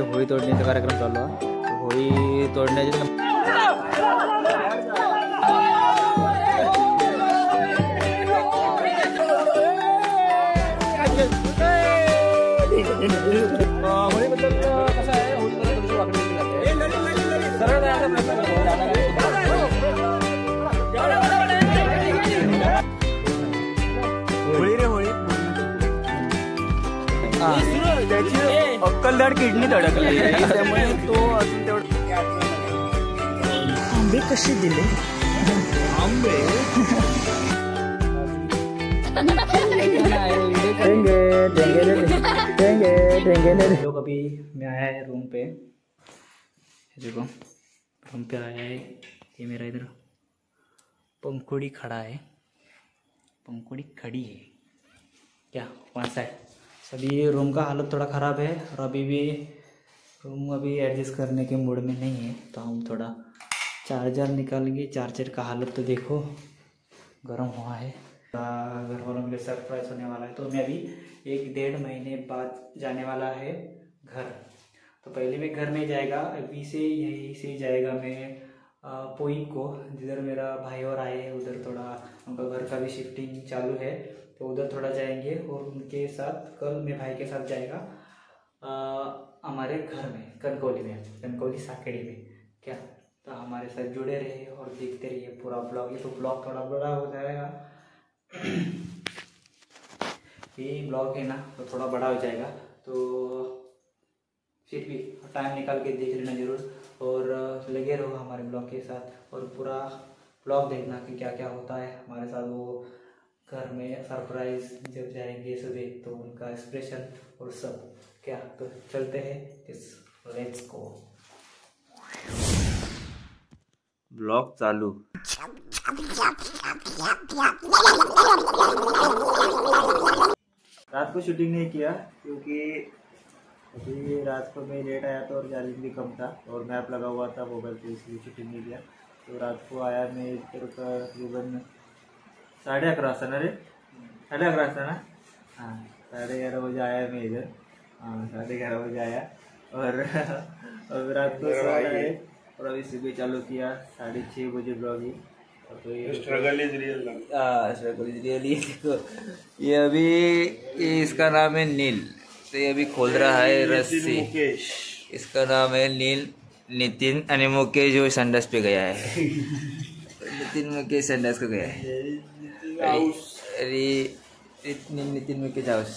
आमची होळी तोडण्याचा कार्यक्रम चालू आहे. होळी तोडण्याचे होळीबद्दल कसं आहे, होळीबद्दल थोडीशी वाकडी केली जाते. सरळ जायचा प्रयत्न होळी रे होळी. त्याची अक्कलदार किडनी धडकली त्यामुळे तो अजून तेवढं. आंबे कसे दिले आंबे. लोग अभी मैं आया है रूम पे. देखो रूम पे आया है. ये मेरा इधर पंखुड़ी खड़ा है. पंखुड़ी खड़ी है क्या वहाँ साइड. सभी रूम का हालत थोड़ा ख़राब है और अभी भी रूम अभी एडजस्ट करने के मूड में नहीं है. तो हम थोड़ा चार्जर निकालेंगे. चार्जर का हालत तो देखो गर्म हुआ है. घर वालों के लिए सरप्राइज होने वाला है. तो मैं अभी 1-1.5 महीने बाद जाने वाला है घर. तो पहले मैं घर में जाएगा. अभी से यहीं से जाएगा मैं पोई को, जिधर मेरा भाई और आए हैं. उधर थोड़ा उनका घर का भी शिफ्टिंग चालू है तो उधर थोड़ा जाएंगे. और उनके साथ कल मैं भाई के साथ जाएगा हमारे घर में कनकौली में, कनकौली साकेड़ी में क्या. तो हमारे साथ जुड़े रहिए और देखते रहिए पूरा ब्लॉग. ये तो ब्लॉग थोड़ा बड़ा हो जाएगा. ये ब्लॉग है ना तो थोड़ा बड़ा हो जाएगा. तो फिर भी टाइम निकाल के देख लेना जरूर और लगे रहो हमारे ब्लॉग के साथ. और पूरा ब्लॉग देखना कि क्या क्या होता है हमारे साथ. वो घर में सरप्राइज जब जाएंगे सुबह तो उनका एक्सप्रेशन और सब क्या. तो चलते हैं. Let's go. ब्लॉग चालू. रात को शूटिंग नहीं किया क्योंकि अभी रात को मैं लेट आया था और चार्जिंग भी कम था और मैप लगा हुआ था मोबाइल पे, इसलिए शूटिंग नहीं किया. तो रात को आया मैं इधर तकरीबन 11:30 ना रे, 11:30 ना. हाँ 11:30 बजे आया मैं इधर. हाँ 11:30 बजे आया और अब रात को सो आए और अभी सुबह चालू किया 6:30 बजे ब्लॉगिंग. तो ये struggle is real. Struggle is really. देखो ये अभी ये इसका नाम है नील. तो ये अभी खोल रहा है रस्सी. इसका नाम है नील. नितिन आणि मुकेश जो संडास पे गया है. नितिन मुकेश संडास को गया है. अरे नितिन मुकेश हाउस.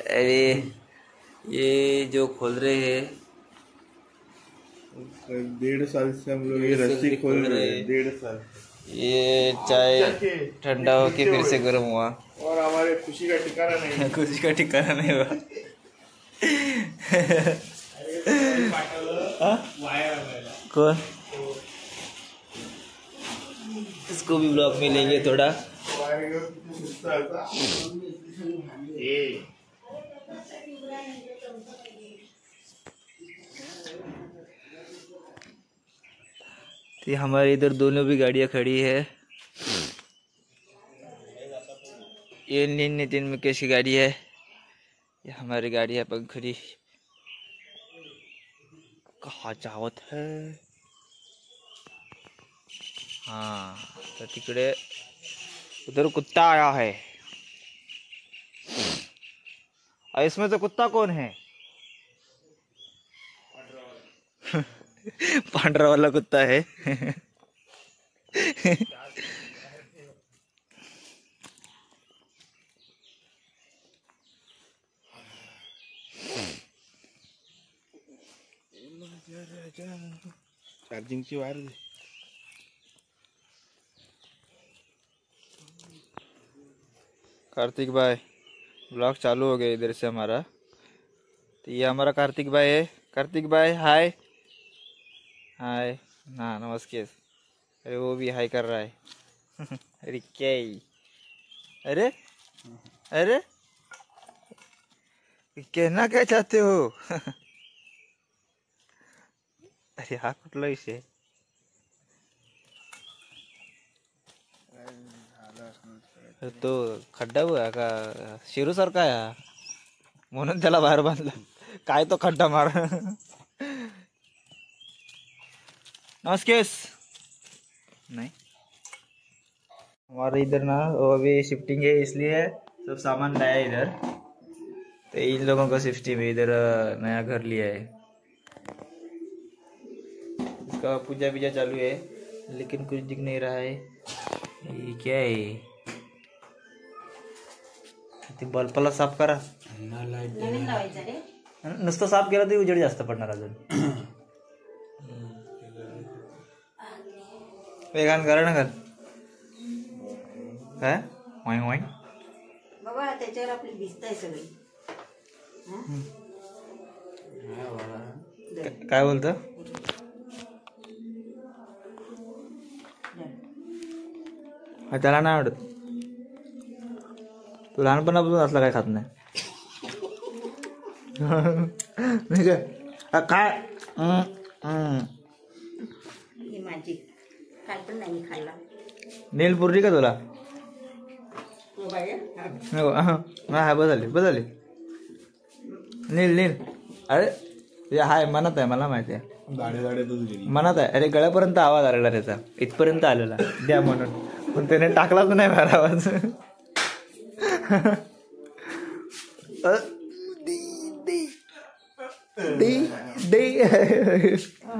अरे ये जो खोल रहे हैं 1.5 साल से हम लोग ये रस्सी खोल रहे हैं. 1.5 साल. ये चाय ठंडा होके फिर से गर्म हुआ और हमारे खुशी का ठिकाना नहीं. खुशी का ठिकाना नहीं हुआ. कौन इसको भी ब्लॉग में लेंगे थोड़ा. तो हमारे इधर दोनों भी गाड़ियाँ खड़ी है. ये नितिन मुकेश की गाड़ी है. ये हमारी गाड़ी है पंखुड़ी. कहाँ जावत है. हाँ तो तिकडे उधर कुत्ता आया है. और इसमें से कुत्ता कौन है. पांडरा वाला कुत्ता है. चार्जिंगची वायर. कार्तिक भाई ब्लॉग चालू हो गया इधर से हमारा. तो ये हमारा कार्तिक भाई है. कार्तिक भाई हाय. हाय. हाँ नमस्कार. अरे वो भी हाय कर रहा है. अरे क्या ही. अरे अरे कहना क्या चाहते हो. अरे हा कुठला विषय. तो खड्डा बघा का शिरू सारखा आहे म्हणून त्याला बाहेर बांधला. काय तो खड्डा मार नमस्कार नहीं हमारे इधर ना वो अभी शिफ्टिंग है इसलिए सब सामान लाया है इधर तो इन लोगों का शिफ्टिंग में इधर नया घर लिया है इसका पूजा बीजा चालू है लेकिन कुछ दिख नहीं रहा है ये क्या है ते बल्बला साफ करा नुसतं साफ केलं तरी उजेड जास्त पडणार अजून वेगान करा ना घाल काय वाईंग वाईंग बाबा त्याच्यावर आपली दिसताय सगळी काय बोलतो त्याला नाही आवडत तू लहानपणापासून असला काय खात नाही काय ही माझी काल पण नाही खाल्ला नील पुरली का तुला बाबा हा बस झाली नील नील अरे ते हाय मनात आहे मला माहिती आहे मनात आहे अरे गळ्यापर्यंत आवाज आलेला त्याचा इथपर्यंत आलेला द्या म्हणून पण त्याने टाकलाच नाही बाहेर आवाज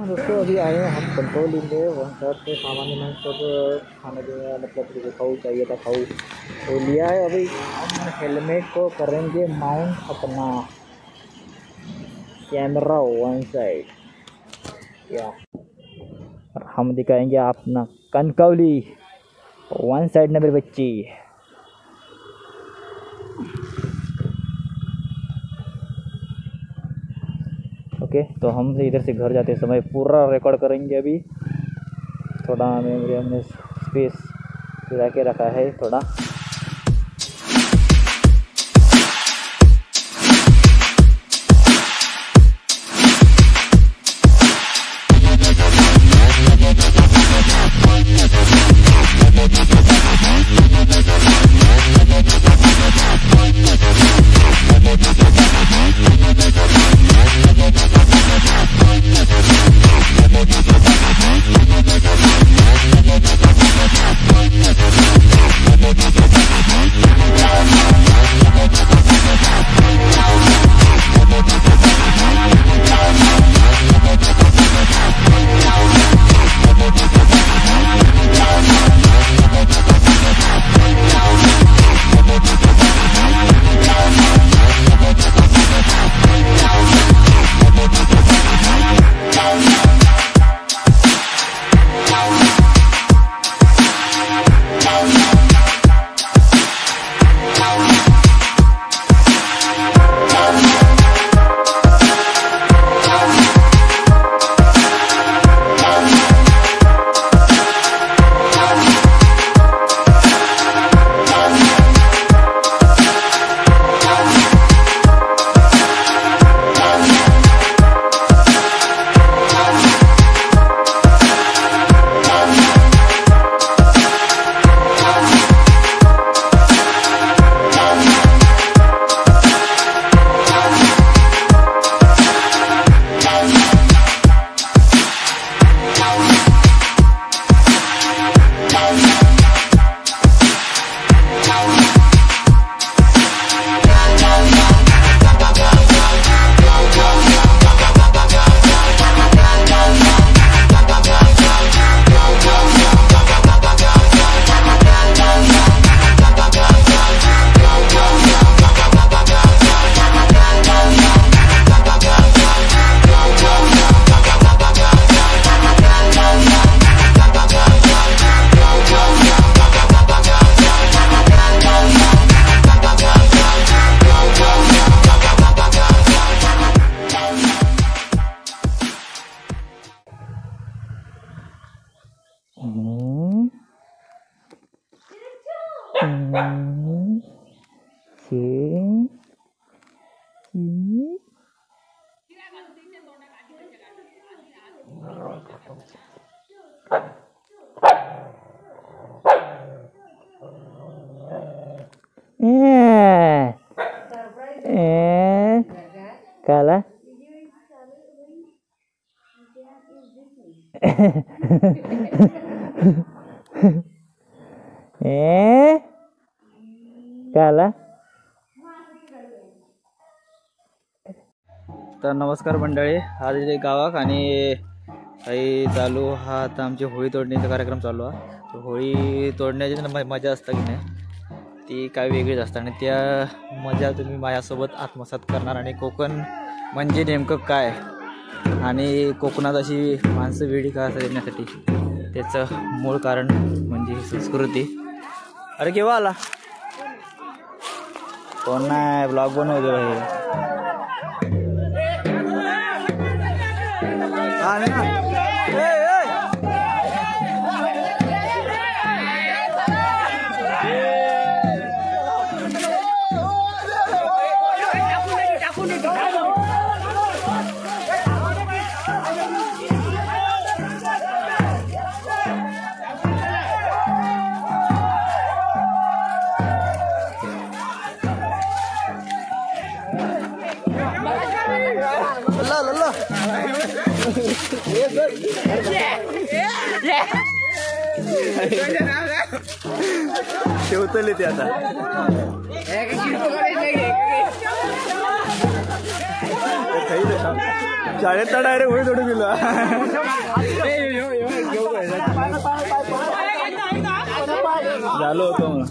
दोस्तों अभी आए हैं हम कंट्रोल में वहाँ शहर से सामान्य में सब खाने पीने मतलब जो खाऊ चाहिए था खाऊ तो लिया है। अभी हम हेलमेट को करेंगे माउंट अपना कैमरा वन साइड या और हम दिखाएंगे अपना कनकौली वन साइड ना मेरे बच्ची। ओके तो हम इधर से घर जाते समय पूरा रिकॉर्ड करेंगे। अभी थोड़ा मेमोरी हमने स्पेस चुरा के रखा है थोड़ा। काय आला काय आला. तर नमस्कार मंडळी, आज इथे गावात आणि काही चालू हा आता आमची होळी तोडण्याचा कार्यक्रम चालू आहे. तर होळी तोडण्याची मजा असतं की नाही ती काय वेगळीच असतं आणि त्या मजा तुम्ही माझ्यासोबत आत्मसात करणार. आणि कोकण म्हणजे नेमकं काय आणि कोकणात अशी माणसं वेळी का असं येण्यासाठी त्याचं मूळ कारण म्हणजे ही संस्कृती. अरे केव्हा आला कोण नाही ब्लॉग बनवतो भाई. ठेवतले ते आता शाळेत डायरेक्ट होळी थोडी दिलं झालो होतो मग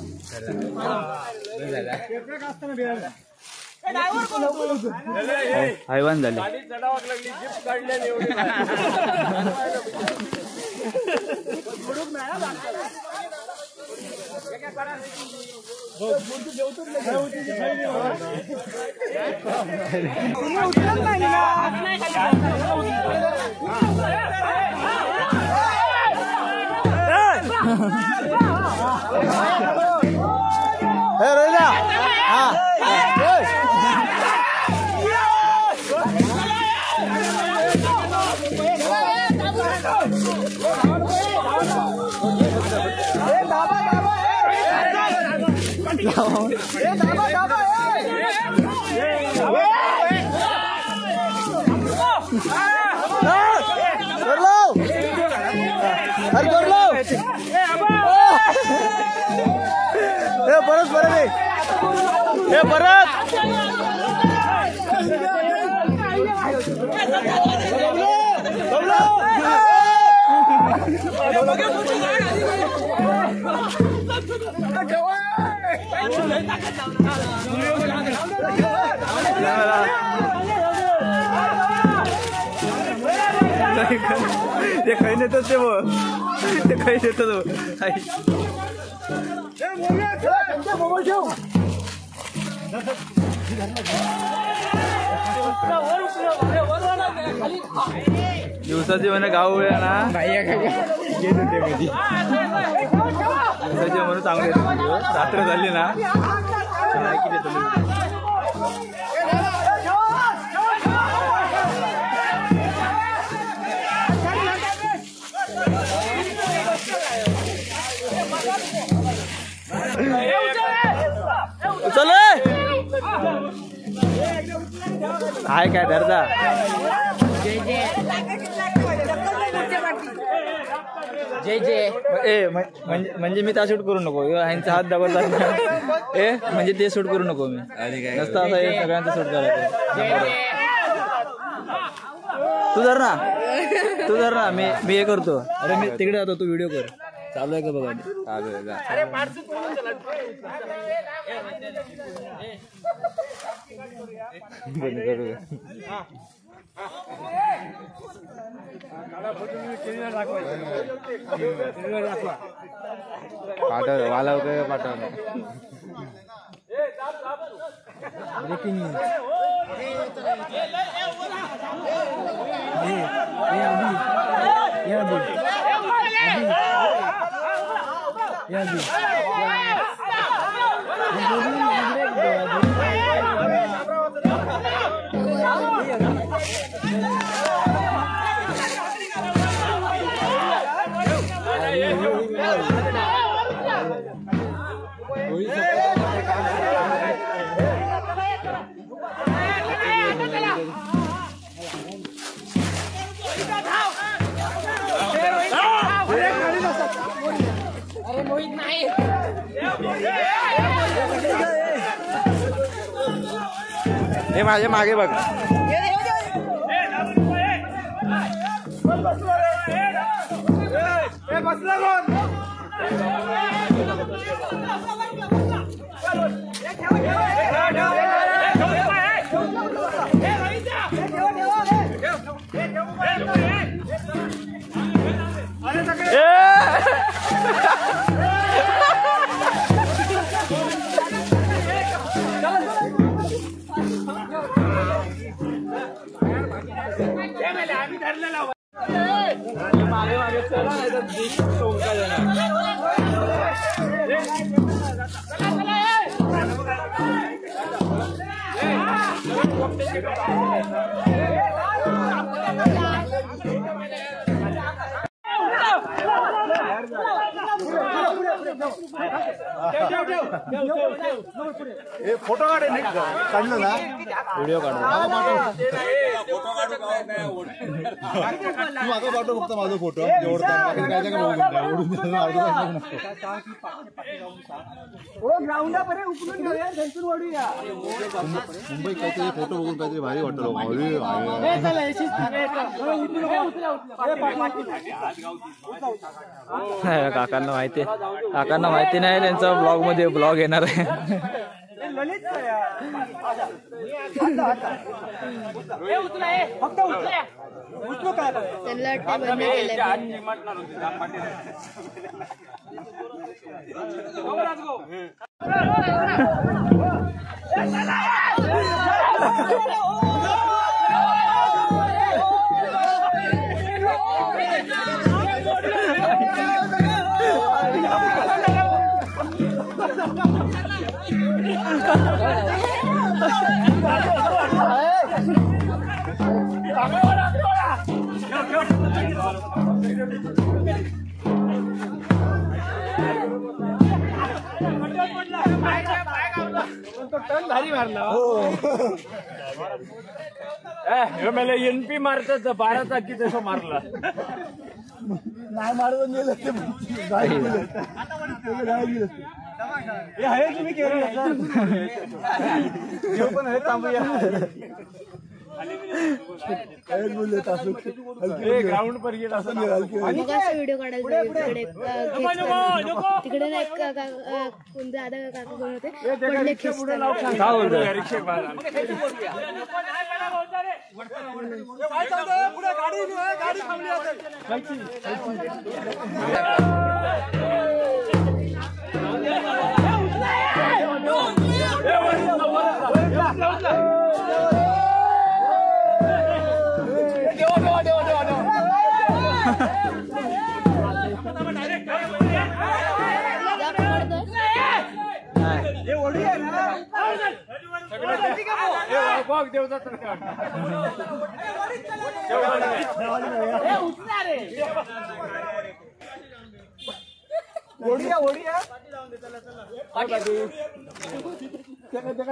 हैवान झाले. ते काही नेतात ते काही नेतात दिवसाची म्हणे गाव वेळ ना दिवसाची म्हणून चांगले रात्र झाली ना चल हाय काय धरता जय जय ए म्हणजे मी त्या शूट करू नको ह्यांचा हात दाबला ए म्हणजे ते शूट करू नको मी नसतं असं सगळ्यांचं शूट करायचं. तू धर ना मी हे करतो. अरे मी तिकडे जातो तू व्हिडिओ कर. चालू आहे का बघा चालू आहे पाठव वाला होतं पाठव हे माझ्या मागे बघ. फोटो काढलं ना व्हिडिओ काढ. माझा पाठव फक्त माझा फोटो मुंबई काहीतरी फोटो बघून काहीतरी भारी वाटतं. काकांना माहिती नाही त्यांचा ब्लॉग मध्ये ब्लॉग येणार आहे. भारी मारला मला एनपी मारतात 12 चाकी तसं मारला नाही मारून गेलं ते तुम्ही केलं पण हे थांबूया ग्राउंड पर गेला असं व्हिडिओ काढायला तिकडे नाही कोणते दादा काका कोण होते पडले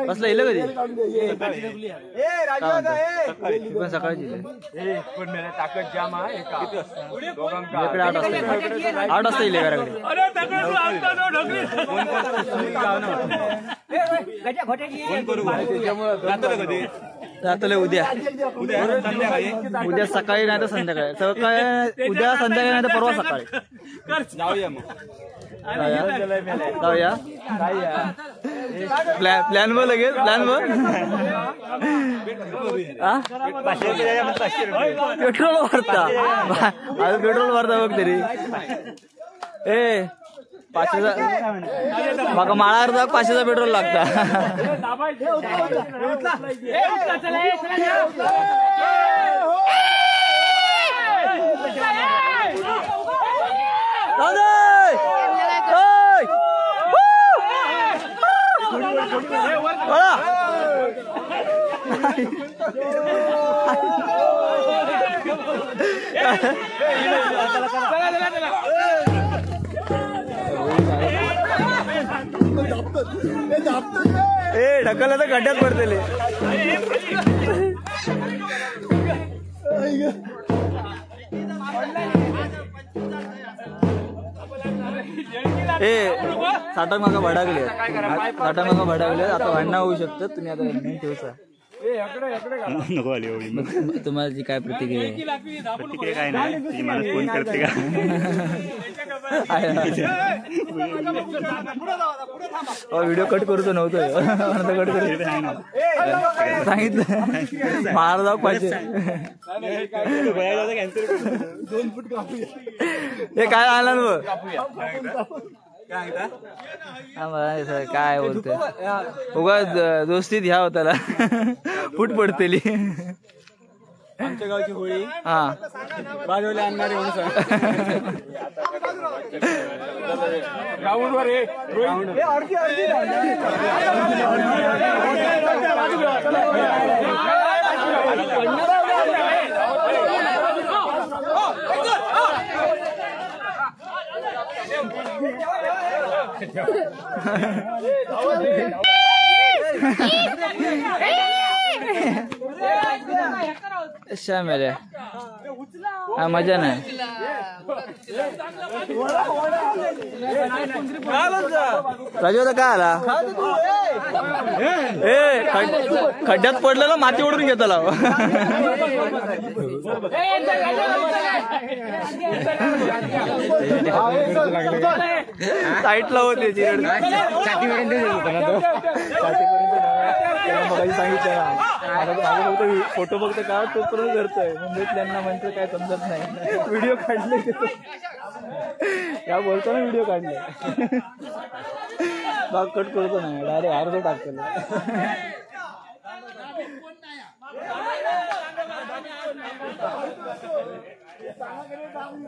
बसला येईल कधी पण सकाळची ताकद जाम आहे 8 वाजता येईल घराकडे. रात्री उद्या सकाळी नाही तर संध्याकाळी उद्या संध्याकाळी नाही तर परवा सकाळी जाऊया मग जाऊया प्लॅन वर लगेच प्लॅन वर पेट्रोल भरता अजून पेट्रोल भरता बघ तरी ए 500 माका माळावर जाऊ 500चा पेट्रोल लागता ए ढकलला तर गड्ड्यात पडतेले ए साठक माका भडाकले आता भांडणं होऊ शकतात तुम्ही आता ठेवसा नको आली एवढी मग तुम्हाला जी काय प्रतिक्रिया आहे? प्रतिक्रिया काय नाही ती मला फोन करते का व्हिडिओ कट करूच नव्हतं कट करू सांगितलं मार जाऊ पाहिजे हे काय आला काय बोलतोय उगा दोस्तीत ह्या होताला फूट पडतेली आमच्या गावची होळी हा बाजूला आणणारे म्हणून ग्राउंडवर मेरे हा मजा नाही राजू आता काय आला खड्ड्यात पडलेला माती ओढून घेतला साईटला होते सांगितलं फोटो बघतो का तोपर्यंत करतोय मुंबईत त्यांना म्हणतो काय समजत नाही व्हिडिओ काढले या बोलताना व्हिडिओ काढले बाग कट करतो नाही डायरेक्ट अर्ध टाकतो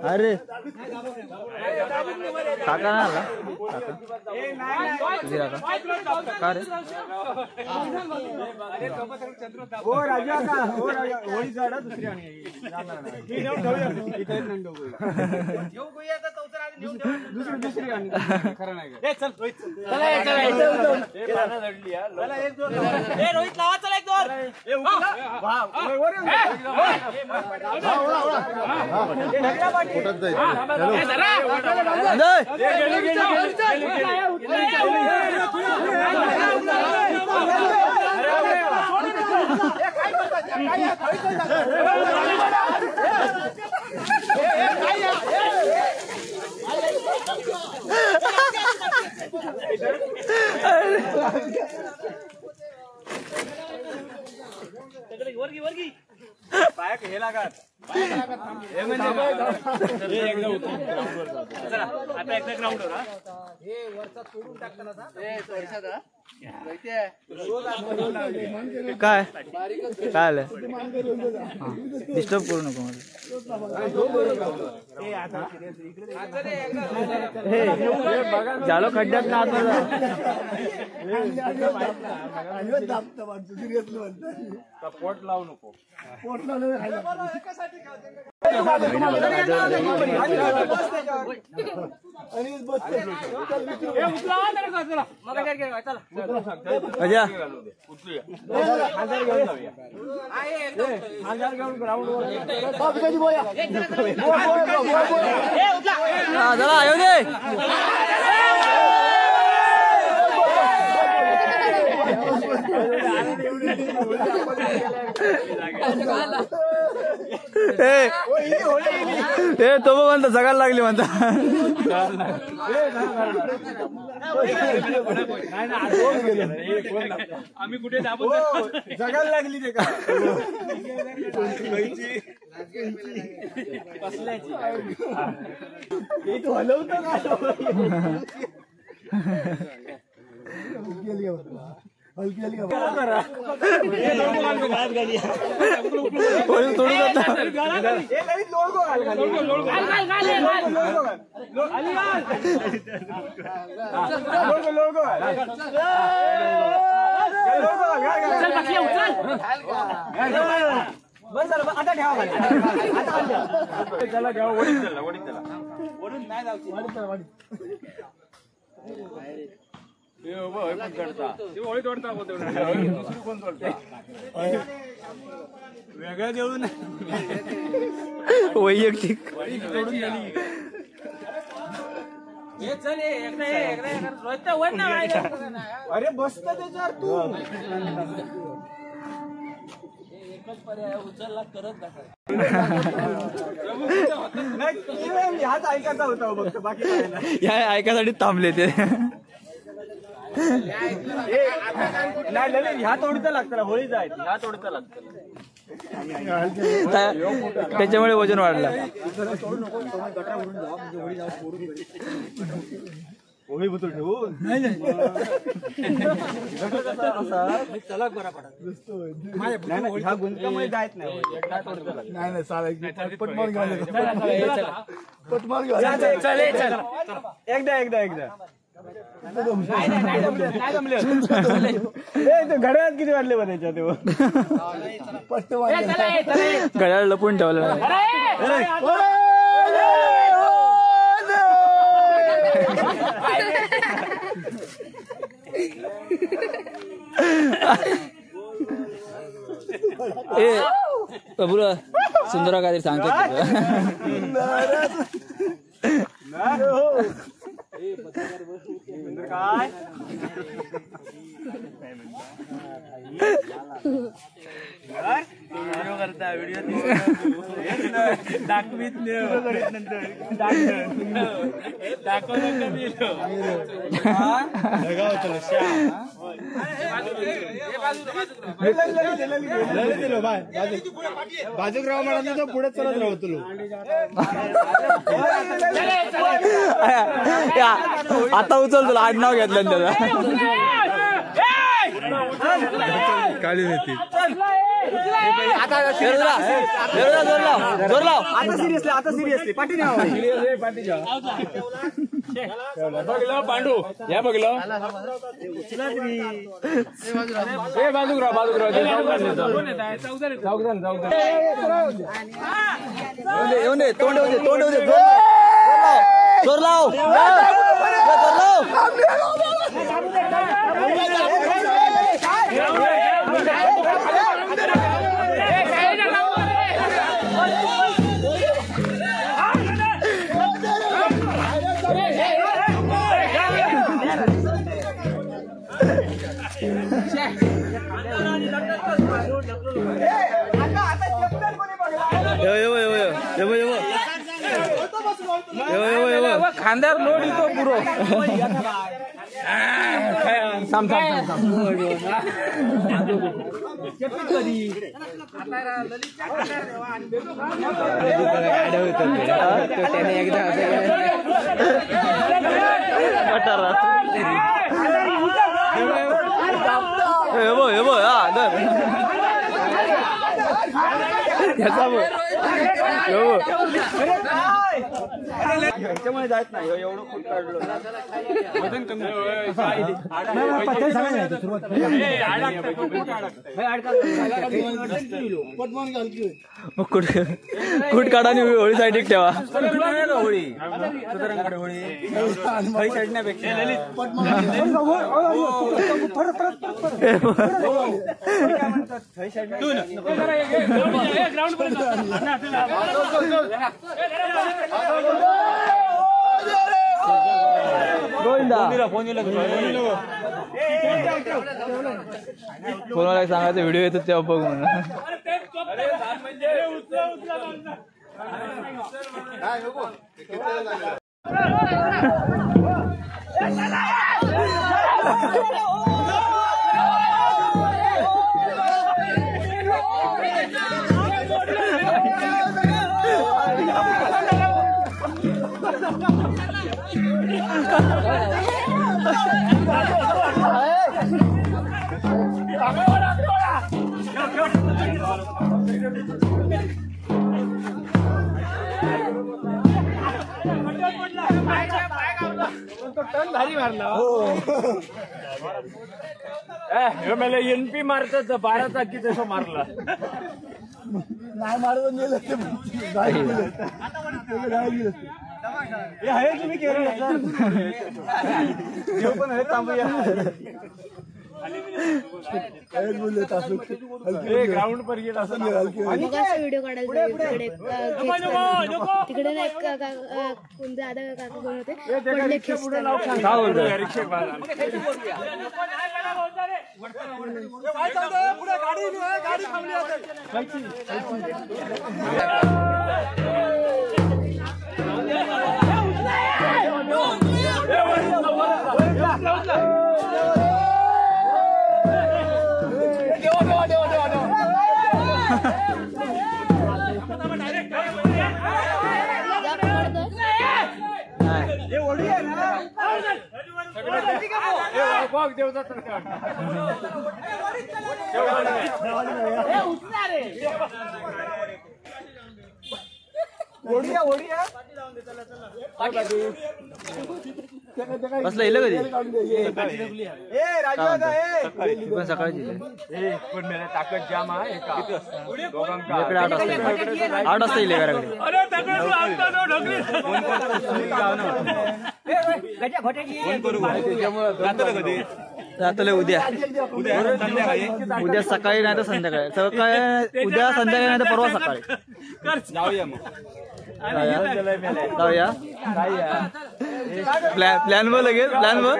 अरे काका ना आला का रे होळी झाडा दुसरी खरं नाही पायाक हे लागत आता एकदा ग्राउंडवर काय काय आलं डिस्टर्ब करू नको मला झालो खड्ड्यात ना पोट लावू नको अजा चला येऊ दे तो म्हणता जगायला लागली म्हणता आम्ही कुठे जगायला लागली ते का चला घ्या वडीत चला वडून नाही जाऊ होळी तोडता दुसरी कोण तोडता वेगळं देऊन वैयक्तिक तोडून झाली अरे बसता त्याच्यावर तू या ऐकासाठी थांबले ते. ह्या तोडीचा लागतं होळी जायची ह्या तोडीचा लागतं त्याच्यामुळे वजन वाढलं. होळी बुतून ठेवून चला बरा पडा ह्या गुंतकामुळे जायच नाही. एकदा घड्याळात किती वाटले बा त्याच्या तेव्हा घड्याळ लपून ठेवलं. ए बबुरा सुंदरा काहीतरी सांगतो काय व्हिडिओ करता व्हिडिओ दाखवीत बाजूराव म्हणा तो पुढे चलत राहू तुला आता उचल तुला आडनाव घेतलं त्याला. काळी नेती आता सिरियसली पाठी बघलं पांडू या बघलं बाजूराव येऊन दे तोंड जोर लाव. खांद्यावर लोड येतो पुरो. त्याने एकदा ह्याच्यामुळे जायच नाही एवढं खूप काढलं वजन कमी कुठ काढा आणि होळी साईड ठेवा. होळी होळी चढण्यापेक्षा कोणाला सांगायचं व्हिडिओ येतो तेव्हा बघ म्हणून. मला एनपी मारतात 12 चाकी तसं मारला नाही मारून गेलं ते तुम्ही केलं पण थांबूया ग्राउंड पर गेला असं मग असं व्हिडिओ काढायला तिकडे तिकडे ना एक कोणते आधा काका कोण होते पडले खेचताना. कसलं येलं कधी पण सकाळची ताकद जाम आहे 8 वाजता येईल घराकडे. रात्री उद्या सकाळी नाही तर संध्याकाळी. सकाळी उद्या संध्याकाळी नाही तर परवा सकाळी जाऊया मग. जाऊया प्लॅन वर लगेच प्लॅन वर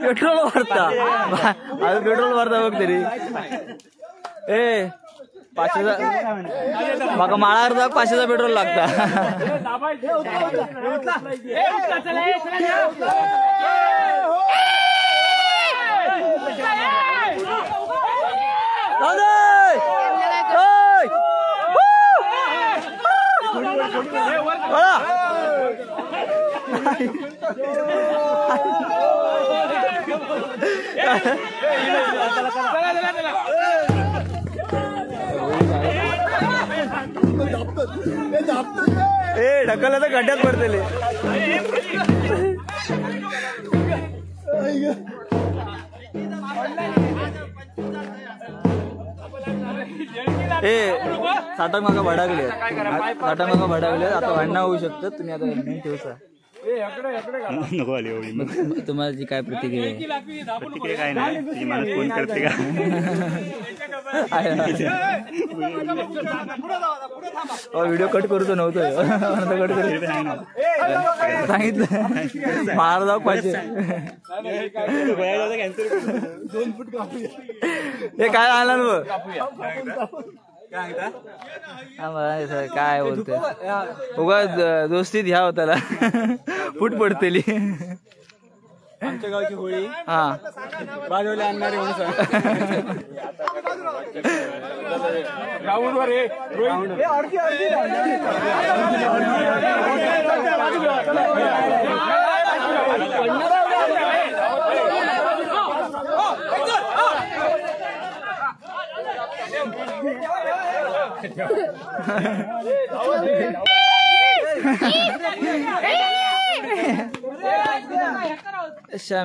पेट्रोल भरता अजून पेट्रोल भरता बघ तरी. ए 500 माका माळावर जा 500चा पेट्रोल लागता. ए ढकलला तर गड्ड्यात पडतेले. ए साठा मागा भडागले आता भांडणं होऊ शकतं. तुम्ही आता ठेवसा नको आली एवढी. तुम्हाला जी काय प्रतिक्रिया काय नाही ती मला फोन करते का व्हिडिओ कट करूच नव्हतं कट करू सांगितलं मार जाऊ पाहिजे. हे काय आला ना काय बोलतोय उगा दोस्तीत ह्या होताला फूट पडतेली. आमच्या गावची होळी हा बाजूला आणणारे म्हणून ग्राउंड वर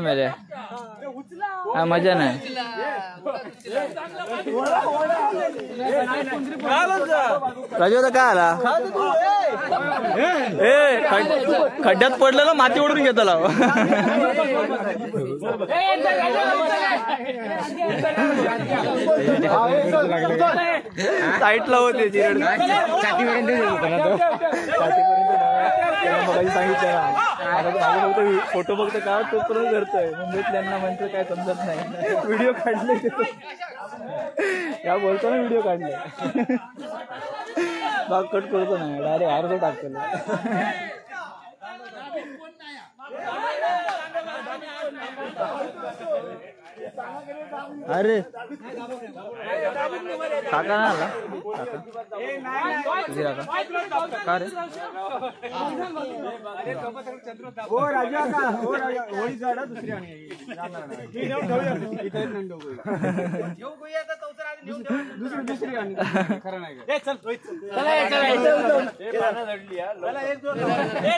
मेरे मजा नाही. राजू आता काय आला ए खड्ड्यात पडलं ना माती ओढून घेतला. साईटला होते सांगितलं फोटो फक्त का तो पण करतोय मुंबईत त्यांना म्हणतो काय समजत नाही. व्हिडिओ काढले या बोलतो ना व्हिडिओ काढले बाग कट करतो नाही डायरेक्ट अर्ध टाकतो. अरे काका ना आला तुझी काका का रे होळी झाडा दुसरी दुसरी खरं नाही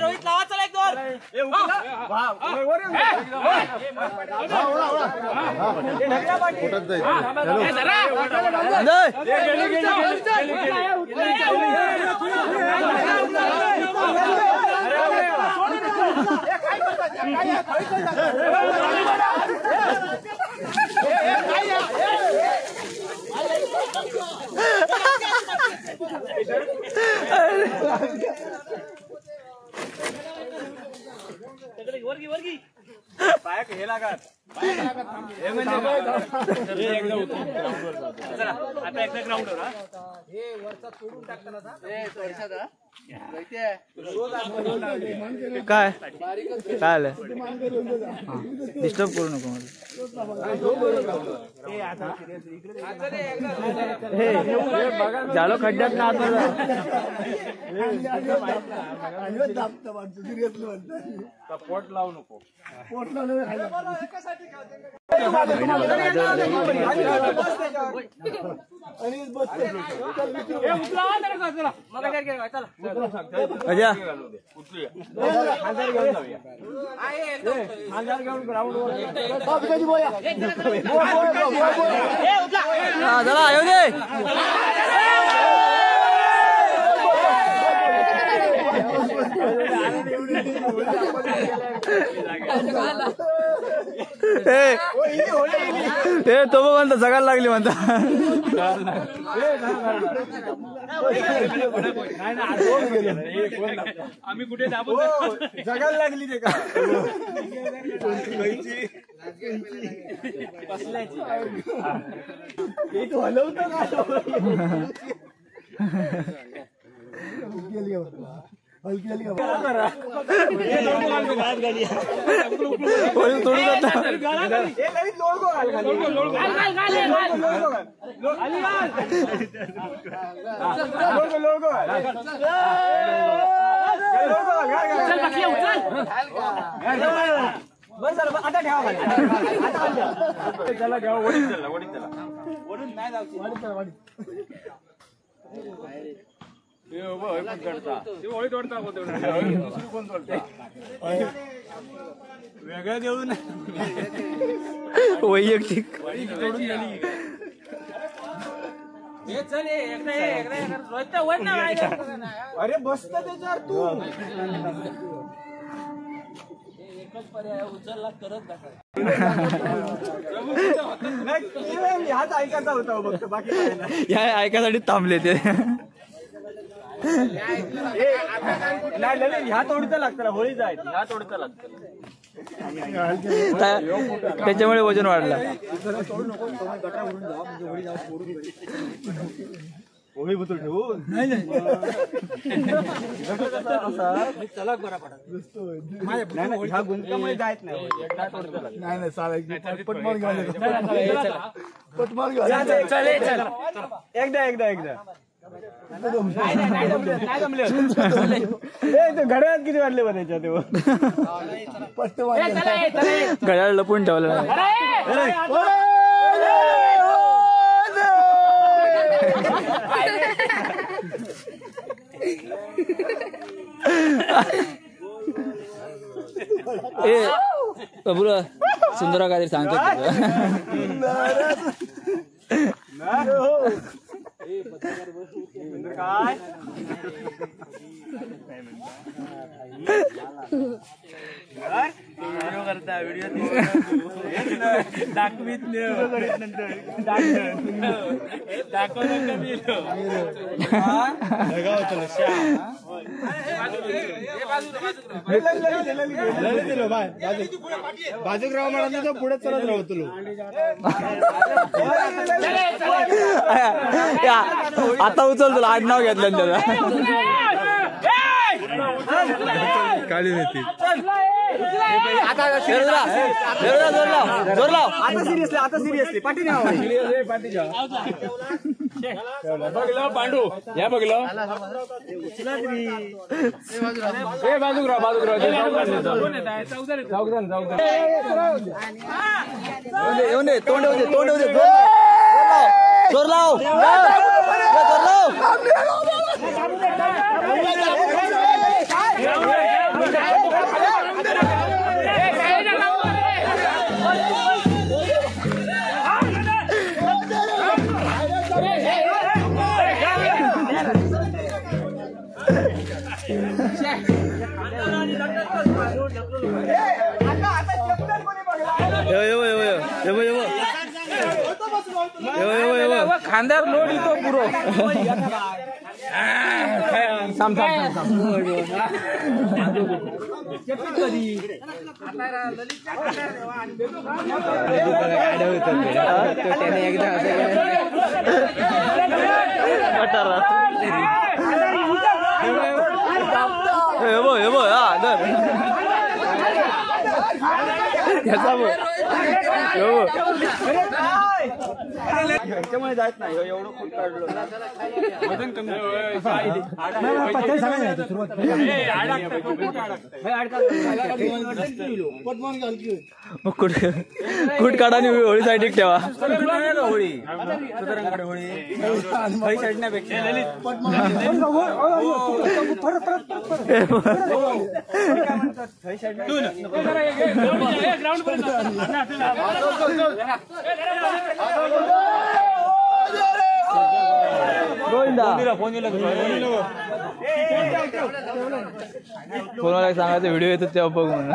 रोहित लावा चला एक दोन पाया हे लागत आता एकदा ग्राउंडवर काय काय आलं डिस्टर्ब करू नको मला झालो खड्ड्यात ना पोट लावू नको चला येऊ दे तो म्हणता जगायला लागली म्हणता आम्ही कुठे जगायला लागली ते का आता ठेवा त्याला घ्या वडील त्याला वडील नाही जाऊ वेगळं देऊन वैयक्तिक अरे बसत त्याच्यावर तू उचलला करत ह्याच ऐकायचा होता फक्त बाकी या ऐकायसाठी थांबले ते नाही ह्या तोडीचं लागतं होळी जायचं ह्या तोडीचं लागतं त्याच्यामुळे वजन वाढलं होळी बुतून ठेवून चला बरा पडा ह्या गुंतकामुळे जायच नाही एकदा घड्याळात किती वाटले बरं त्याच्या घड्याळ लपून ठेवलं ए बबुरा सुंदरा काहीतरी सांगतो काय व्हिडिओ करता व्हिडिओ दाखवीत बाजूराव म्हणाले तो पुढे चलत राहू तुला आता उचल तुला आडनाव घेतलं त्याला काळी नेती जोर लाव आता सिरियसली पाठी बघलं पांडू या बघलं बाजूराव येऊन दे तोंड येऊ दे जोर लाव खांद्यावर लोड येतो पुरो ह्याच्यामुळे जात नाही एवढं खूप काढलो वजन कमी कुठ काढा आणि होळी साईड ठेवा होळी सुधारांकडे होळी साईडण्यापेक्षा फोनवाला सांगायचं व्हिडिओ येतो तेव्हा बघ म्हणून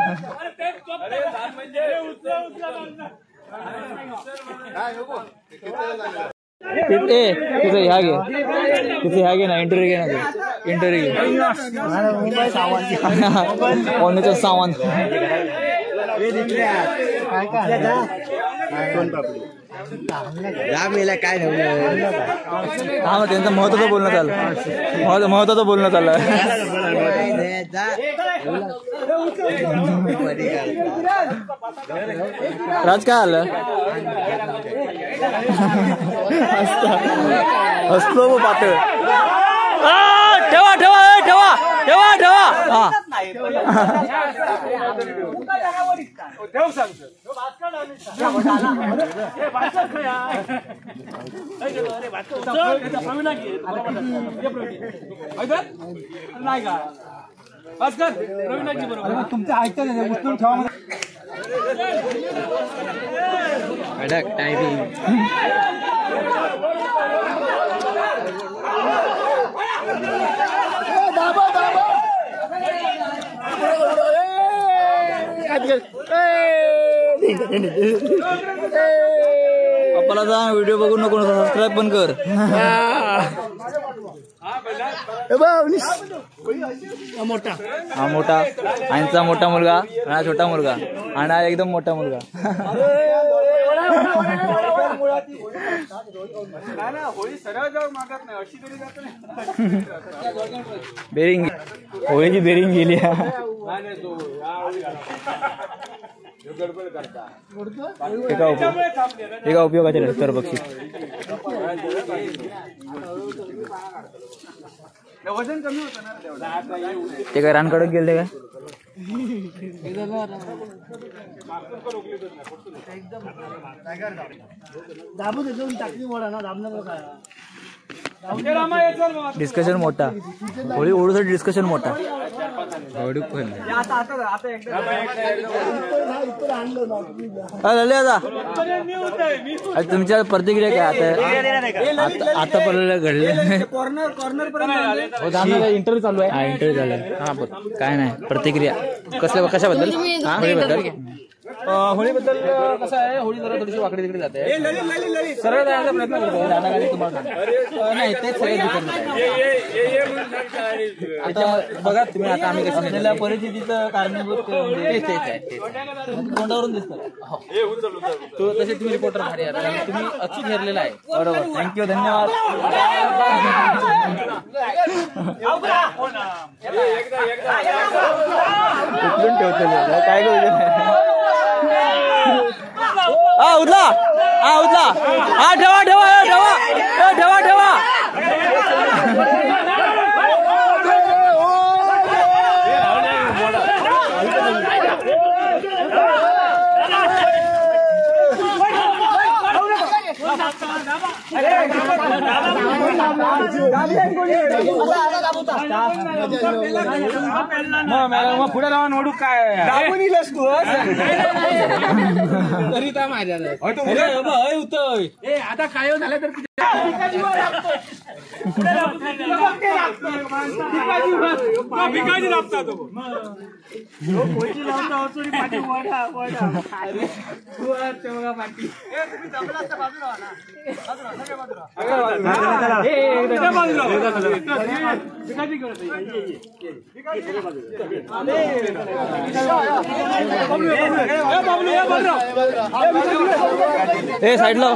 तिथे ह्या घे ना इंटरव्ह्यू घे ना इंटरव्ह्यू घे सावंत काय हा त्यांचं महत्वाचं बोलणं चाललं महत्वाचं बोलणं चाललं राज काय आलं हसलो पातळ ठेवा ठेवा ठेवा ठेवा ठेवा हा नाही का भास्कर रवीनाजी बरोबर तुमचं ऐकतं उचलून ठेवा टायमिंग आपला जा व्हिडिओ बघू नको सबस्क्राईब पण कर हा मोठा आणचा मोठा मुलगा आणि हा छोटा मुलगा आणि हा एकदम मोठा मुलगा होळी सरळ जाऊन मागत नाही अशी तरी जात नाही बेरिंग होळीची बेरिंग गेली एका उपयोगाचे तर बक्षीस वजन कमी होतं ना ते काय रान कडक गेले काय डिस्कशन मोठा होळी ओढूसाठी डिस्कशन मोठा तुमच्या प्रतिक्रिया काय आता पर्यंत घडले इंटरव्ह्यू चालू आहे इंटरव्ह्यू चालू आहे हा काय नाही प्रतिक्रिया कशाबद्दल होळीबद्दल कसं आहे होळी जरा थोडीशी वाकडी तिकडे जाते सरळ जाण्याचा प्रयत्न करतो तुम्हाला नाही तेच आता बघा तुम्ही आता आम्ही कसं परिस्थितीचं कारणीभूत तोंडावरून दिसतात तसे तुम्ही रिपोर्टर भारी आहात तुम्ही अचूक हेरलेला आहे बरोबर थँक्यू धन्यवाद काय करू उठला ठेवा ठेवा ठेवा ठेवा ठेवा मग पुढे लावून ओढू काय तू तरी माझ्या आता काय झालं तर साईडला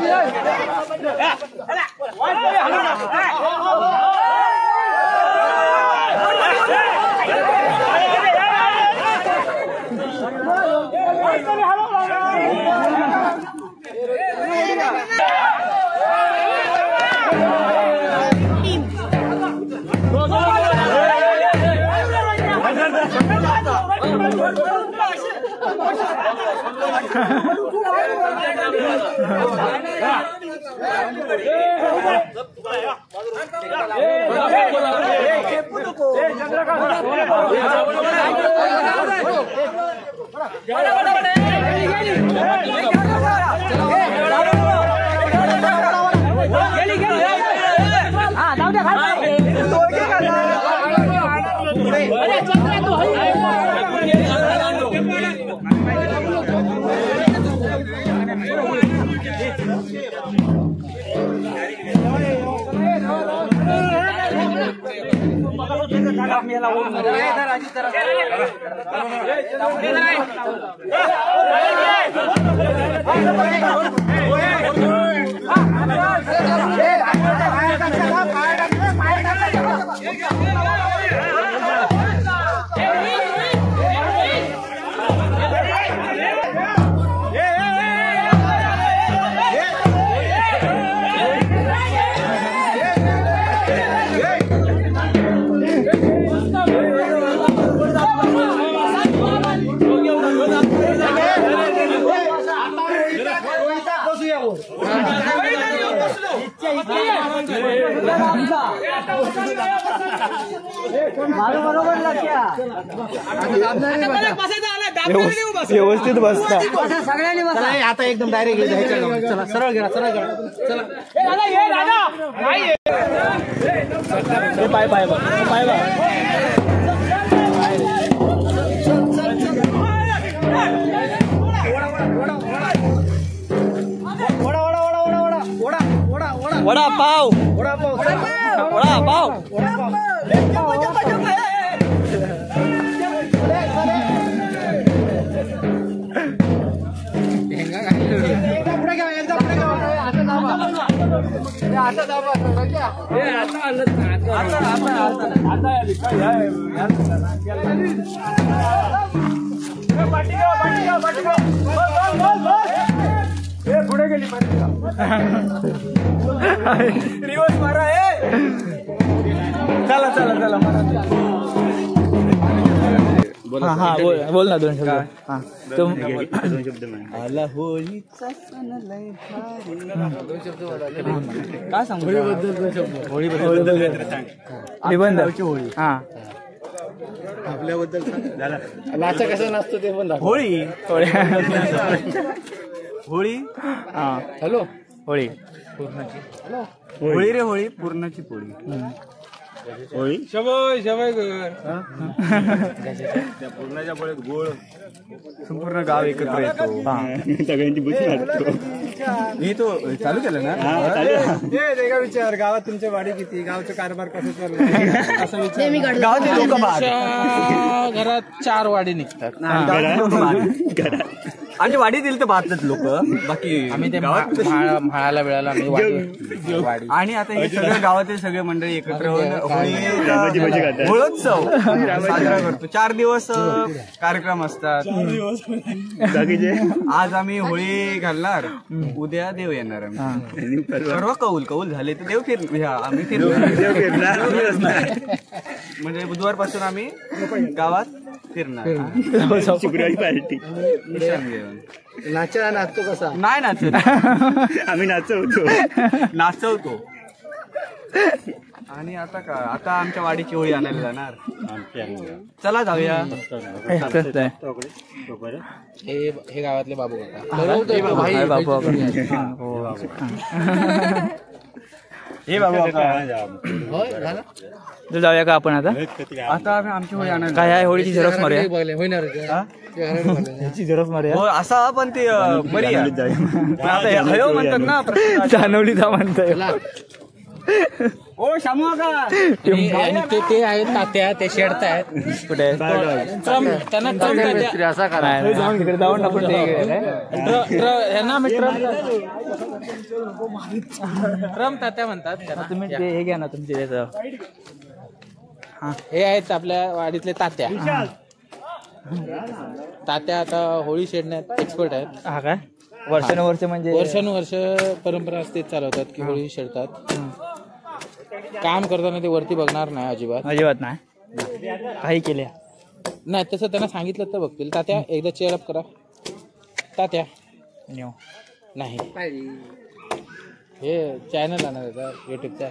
व्यवस्थित बसता सगळ्यांनी बसा आता एकदम डायरेक्ट चला सरळ गेला सरळ गेला चला पाय पाय पाय वडा पाव वडा पाव पुढे गेली रिवर्स मारा चला चला चला हा बोल ना दोन शब्द आला होळीचा सण लय भारी काय सांगू होळीबद्दल निबंध होळी हा आपल्याबद्दल नाचा कसा नाचतो ते पण होळी होळी हा हॅलो होळी होळी रे होळी पूर्णाची पोळी होळी शबय शबय त्या पूर्णाच्या पोळ्यात गोळ संपूर्ण गाव एकत्र येतो सगळ्यांची बुद्धी मारतो मी तो चालू केलं ना ते का विचार गावात तुमच्या वाडी किती गावचं कारभार कसं चाललं असं विचार गावातील लोक घरात 4 वाडी निघतात आणि वाडीतील तर पाहतात लोक बाकी आम्ही ते म्हाळाला वेळाला आणि आता हे सगळे गावातील सगळे मंडळी एकत्र होऊन होळोत्सव साजरा करतो 4 दिवस कार्यक्रम असतात आज आम्ही होळी घालणार उद्या देव येणार आम्ही सर्व कौल झाले तर देव आम्ही फिरणार म्हणजे बुधवार पासून आम्ही गावात फिरणार शुक्रवारी पार्टी नाचतो कसा नाही नाचत आम्ही नाचवतो आणि आता आमच्या वाडीची होळी आणायला जाणार चला जाऊया हे गावातले बाबू बाबू हे बाबा तर जाऊया का आपण आता आता आम्ही आमची होळी आणणार काय आहे होळीची झेरॉक्स मारूया ह्याची झेरॉक्स मारूया हो असा पण ते बरी आहे. पण आता हयो म्हणतात ना प्रत्येक जानवलीचा म्हणतोय ओ शामू का ते आहेत तात्या ते शेडतायत कुठे त्यांना असा करा नाही, जाऊन तिकडे जाऊन आपण ते ट्रम्प तात्या म्हणतात त्यांना. तुम्ही ते हे घ्या ना तुमचे त्याचं हे आहेत आपल्या वाडीतले तात्या. तात्या आता होळी शेडण्यात एक्सपर्ट आहेत. हा काय वर्षानुवर्ष म्हणजे वर्षानुवर्ष परंपरा असते चालवतात की होळी शेडतात. काम करताना ते वरती बघणार नाही अजिबात. अजिबात नाही काही केले नाही तसं त्यांना सांगितलं तर बघतील. तात्या एकदा चेअर अप करा. तात्या नाही हे चॅनल आणणार होता युट्यूबचा.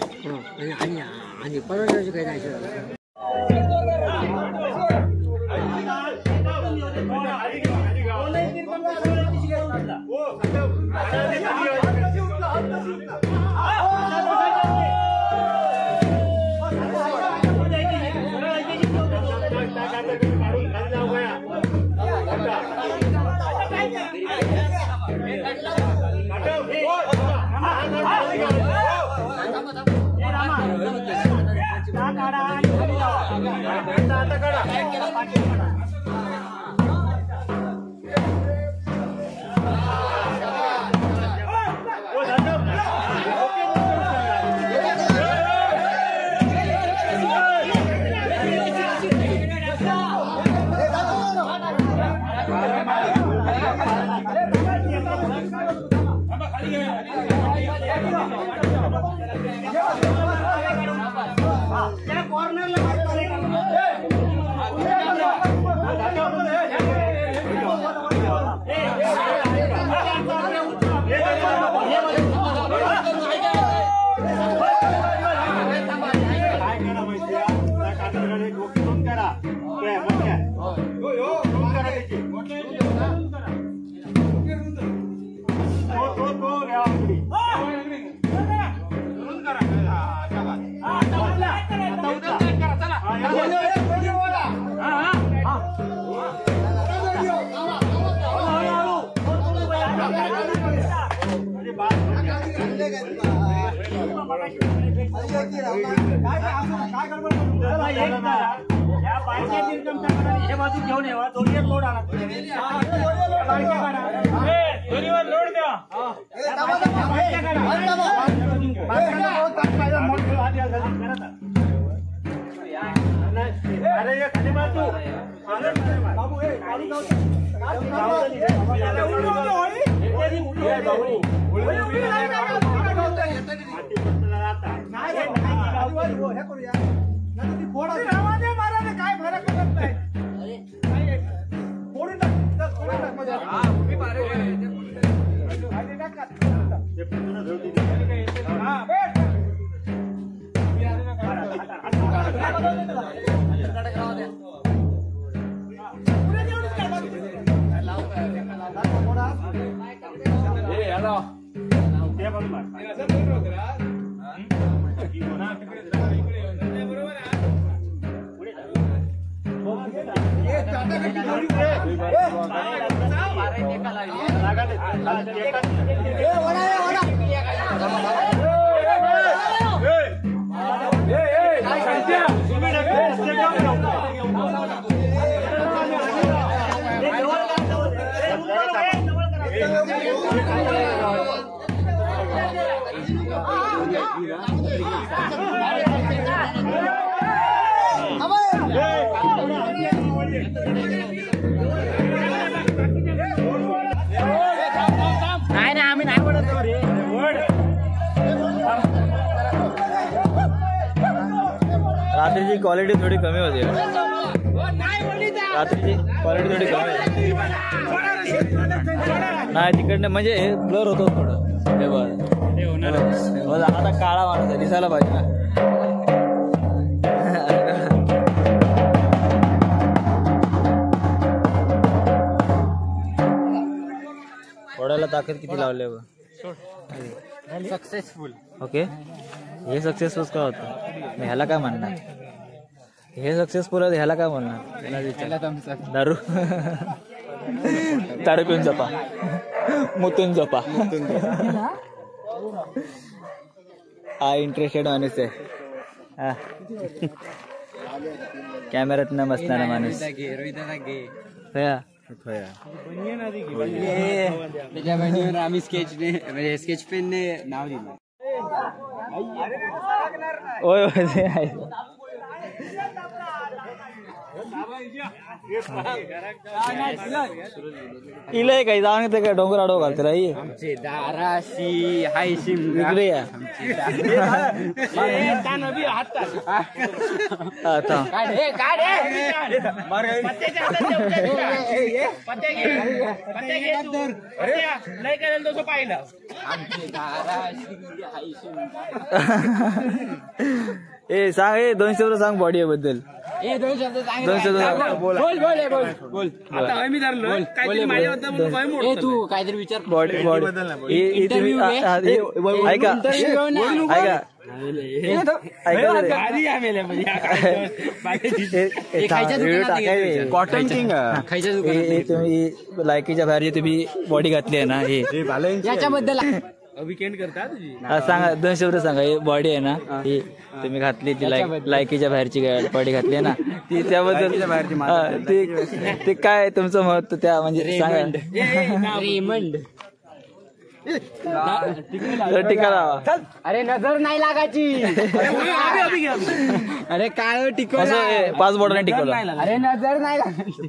रात्रीची क्वालिटी थोडी कमी होती. रात्रीची क्वालिटी थोडी कमी नाही तिकडनं म्हणजे ब्लर होतो थोडं. हे बघ आता काळा माणूस आहे दिसायला पाहिजे ना. थोड्याला ताकद किती लावले बघ. सक्सेसफुल ओके, हे सक्सेसफुल का होतं, मग ह्याला काय म्हणणार? हे सक्सेसफुल आहे, ह्याला काय म्हणणार? दारू दारू पिऊन जपा, मुतून जपा. हा इंटरेस्टेड माणूस आहे. हा कॅमेऱ्यात न बसणारा माणूस. त्याच्या बहिणीवर आम्ही स्केचने म्हणजे स्केच पेनने नाव दिलं. ओय ते आहे. इलय काही जाऊन येते काय डोंगर आडव घालते राही दाराशी हायशी इकडे या. आता ए सांग, ए 2 शब्द सांग बॉडी बद्दल. 2 शब्द सांग. 2 शब्द बोल. आता मी धरलं काहीतरी माझ्याबद्दल तू काहीतरी विचार. बॉडी ऐका कॉटन किंग तुम्ही लायकीच्या बाहेर तुम्ही बॉडी घातली आहे ना, हे याच्याबद्दल वीकेंड करता तुझी. सांगा 2 शब्द सांगा. ही बॉडी आहे ना, ही तुम्ही घातली, ती लायकीच्या बाहेरची बॉडी घातली आहे ना, ती त्याबद्दल ते काय तुमचं मत त्या म्हणजे सांगा. रेमंड टीका लावा. अरे नजर नाही लागायची. अरे काय टिकव 5 बोटाने टिकवलं. अरे नजर नाही लागायची.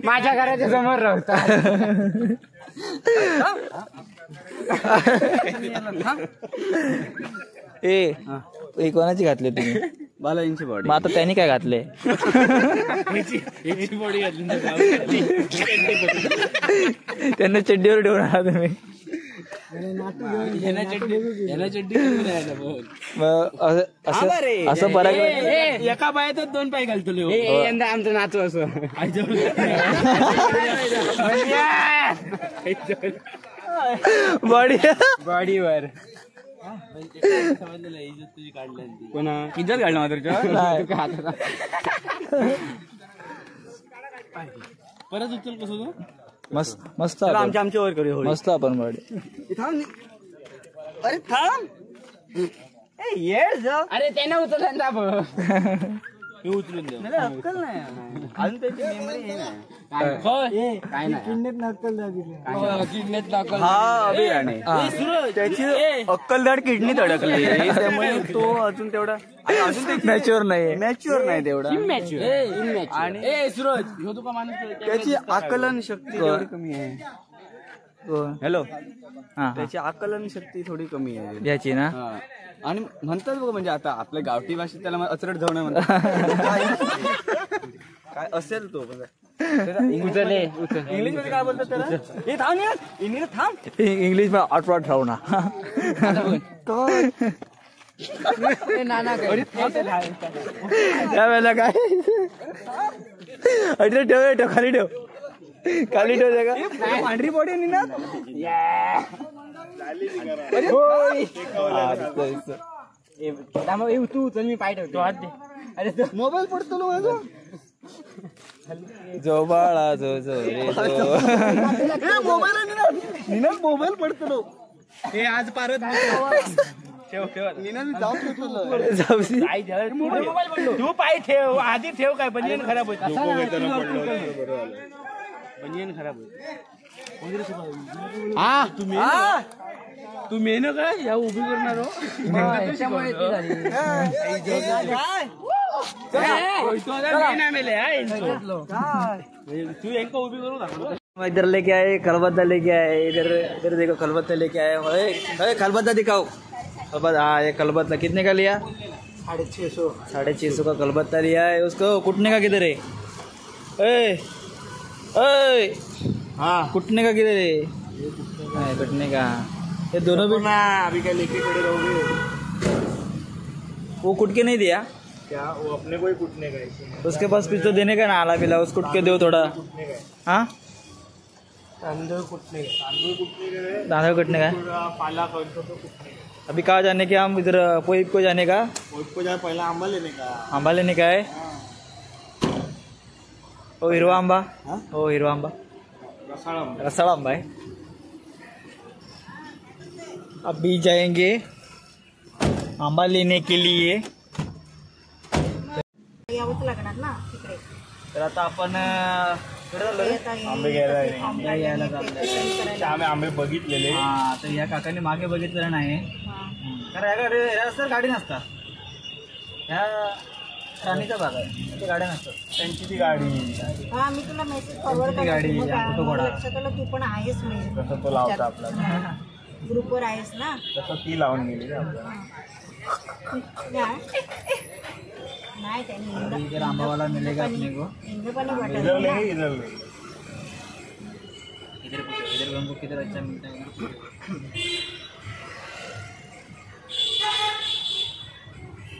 माझ्या घराच्या समोर राहता. ए कोणाची घातली तुम्ही? बालाजींची बॉडी. मग आता त्यांनी काय घातले? त्यांना चड्डीवर ठेवून आला तुम्ही. असं पराक्रम एका पायात 2 पाय घालतो. यंदा आमचं नाचू असं बॉडीवर कोणा इज्जत काढलं मात्र. परत उचल कसं मस्त मस्त आमच्या वर करू. मस्त आपण बॉडी. अरे थांब. अरे त्याने उचल उचलून दे. अक्कल नाही अजून त्याची मेमरी हे नाही. काय नाही त्याची अक्कलदाड किडनीत अडकली, त्यामुळे तो अजून तेवढा मॅच्युअर नाही तेवढा. आणि त्याची आकलन शक्ती थोडी कमी आहे. हॅलो, त्याची आकलन शक्ती थोडी कमी आहे याची ना. आणि म्हणतात बघ, म्हणजे आता आपल्या गावठी भाषेत त्याला अचरट जाऊ म्हणतात. काय असेल तो इंग्लिश मध्ये काय बोलतात त्याला? इंग्लिश थांब. इंग्लिश मध्ये आठवत राहू ना. त्यावेळेला काय ठेव खाली ठेव का पांढरी बॉडी ना. तू चल मी पाय ठेवतो. अरे मोबाईल पडतो ना माझा. जो बाळा जो रे मोबाईल पडतो. हे आज पारत तू पाय ठेव आधी ठेव. काय बनियन खराब होत. बनियन खराब होत. तू मेन काय या उभी करणार तू एक उभी करू. इधर लेके आए खलबत्ता लेके आए. इधर देखो खलबत्ता लेके आए. खलबत्ता दिखाओ. हाँ ये खलबत्ता कितने का लिया? 650 का खलबत्ता लिया है. उसको कुटने का किधर है? हाँ कुटने का किधर है? कुटने का ये दोनों भी अभी क्या लेके खड़े रहोगे? वो कुट के नहीं दिया. क्या वो अपने को ही कूटने का है। उसके पास कुछ तो देने का ना, आला पिला उसको कुट के दो थोड़ा। हाँ तांदूळ कुटने का, तांदूळ कुटने का है, दाना कटने का। पूरा पाला कौन तो कुटने का। अभी कहाँ जाने के हम? इधर पोइप को जाने का, उसको जाए पहला आंबा लेने का। आंबा लेने का है। ओ हिरवा आंबा, हाँ? ओ हिरवा आंबा, रसाळ आंबा। रसाड़ा आंबा है। अभी जाएंगे आंबा लेने के लिए। यावंच लागणार ना तिकडे. तर आता आपण आंबे घ्यायला आहे. यायला चाललंय. आम्ही आंबे बघितलेले. हा, तर या काकांनी मागे बघितलेलं नाही, कारण या गाडी नसतात, ह्या राणीचा भाग आहे, त्या गाड्या नसतात. त्यांची ती गाडी. हा, मी तुला मेसेज फॉरवर्ड ती गाडी, तो घोडा. लक्षात आलं तू पण आहेस म्हणजे तसं तो लावता आपला. ग्रुपवर आहेस ना. तसं ती लावून गेली ना आपल्याला. नाही त्यांनी इधर आंबा वाला मिलेगा अपने को। इंद्र पाणी वाटत इधर ले, इधर ले. इधर हमको किधर अच्छा मिलता है।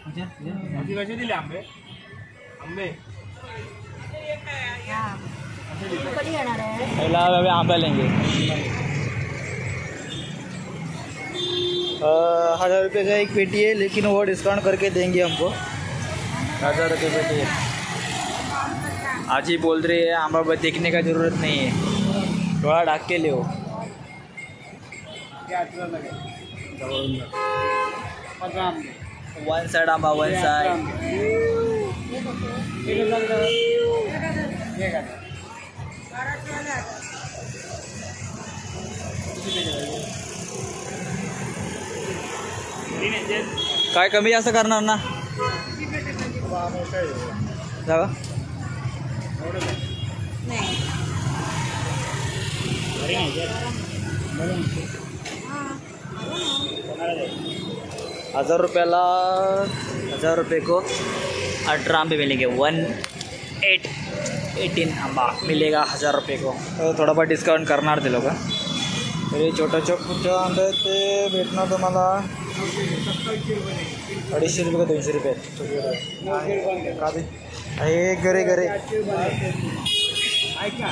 किती कसे दिले आंबे? आंबे तू कधी येणार आहे? पहला अभी आंबा लेंगे। 1000 रुपये का एक पेटी है, लेकिन वो डिस्काउंट करके देंगे हमको। 1000 रुपये पेटी है। आज ही बोल रही है आंबा देखने का जरूरत नहीं है, थोड़ा ढाक के ले। वन साइड आंबा, वन साइड। काय कमी जास्त करणार ना? जागा नाही 1000 रुपयाला, 1000 रुपये को 18 आंबे मिलेंगे। 18 आंबा मिलेगा 1000 रुपये को। तो थोड़ा बहुत डिस्काउंट करणार ते लोक। तरी छोटं छोटं आंबे ते भेटणार तुम्हाला 250 रुपये का 200 रुपये। हे गरे गरे ऐका,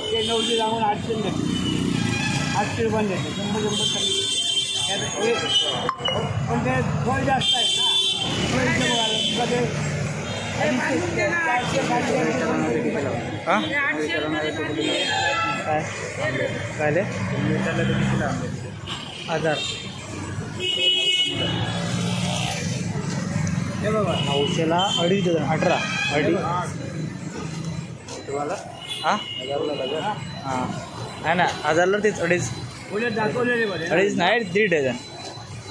ते 900 जाऊन 800 देते. 800 रुपये देते. 100 पण ते फळ जास्त आहे ना. हां काय ले 1000 हे बघा 900ला 2.5 डझन 18 2.5 हां हां आहे ना 1000ला तेच 2.5 उलट दाखवलेले बरे. 2.5 नाही 1.5 डझन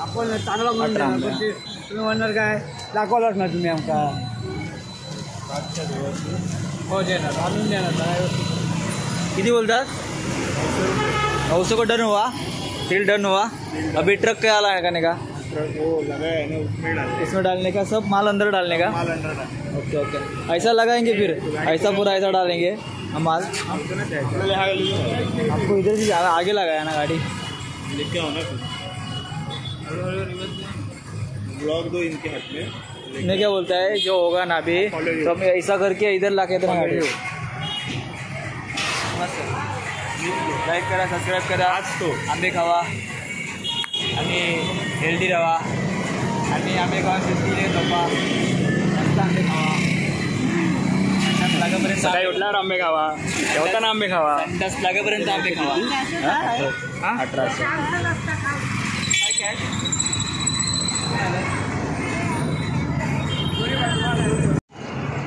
आपण चांगला म्हणून 18 देणार, पण ते तुम्ही म्हणणार काय दाखवलाच ना तुम्ही आमका. हो देणार, आणून देणार. किती बोलतात 900 को डन हुआ, बिल डन हुआ। अभी ट्रक क्या आला है करने का, वो लगा है ना, उसमें डालते इसमें डालने का, सब माल अंदर डालने का। माल अंदर डालते. ओके ओके, ऐसा लगाएंगे फिर, ऐसा पूरा ऐसा डालेंगे हम माल। आपको इधर से ज़्यादा आगे लगाया ना गाड़ी। लेके आओ ना फिर. ब्लॉक दो इनके हाथ में. मैं क्या बोलता है, जो होगा ना अभी तो हम ऐसा करके इधर ला के देना गाड़ी। लाईक करा, सबस्क्राईब करा, आज तो आंबे खावा आणि हेल्दी राहा आणि आंबे खावा, सुट्टीले झोपा, मस्त आंबे खावा, संडास लागेपर्यंत सकाळी उठल्यावर आंबे खावा, जेवताना आंबे खावा. संडास लागेपर्यंत आंबे खावा। हां 1800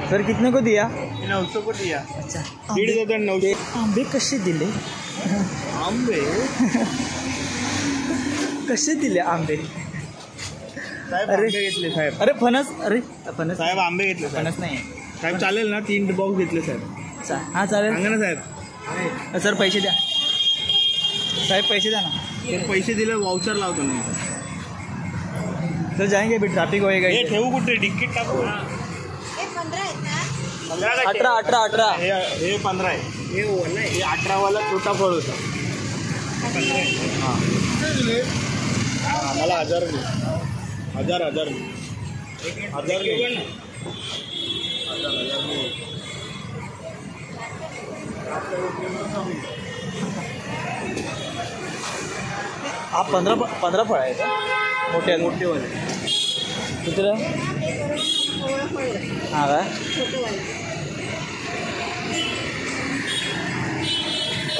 सर कितने को दिया? 900 को दिया. अच्छा, 1.5 900 आंबे कसे दिले? आंबे कसे दिले आंबे? साहेब अरे. आंबे घेतले साहेब. अरे फणस, अरे फणस साहेब आंबे घेतले साहेब. फणस नाही साहेब चालेल ना, 3 बॉक्स घेतले साहेब. हां चालेल सांगा ना साहेब. सर पैसे द्या, साहेब पैसे द्या ना। ते पैसे दिले वाउचर लावतो मी. सर जाएंगे अभी, ट्रैफिक होएगा हे इथे। ठेवू कुठे, डिक्कीट टाकू. हे 15 आहेत ना. 18 हे 15 आहे. हे ओला आहे. हे 18 वाला छोटा फळ होता. मला 1000 दे. 1000 दे. हा 15 फळ आहे का? मोठे वाले कितीला? हा का?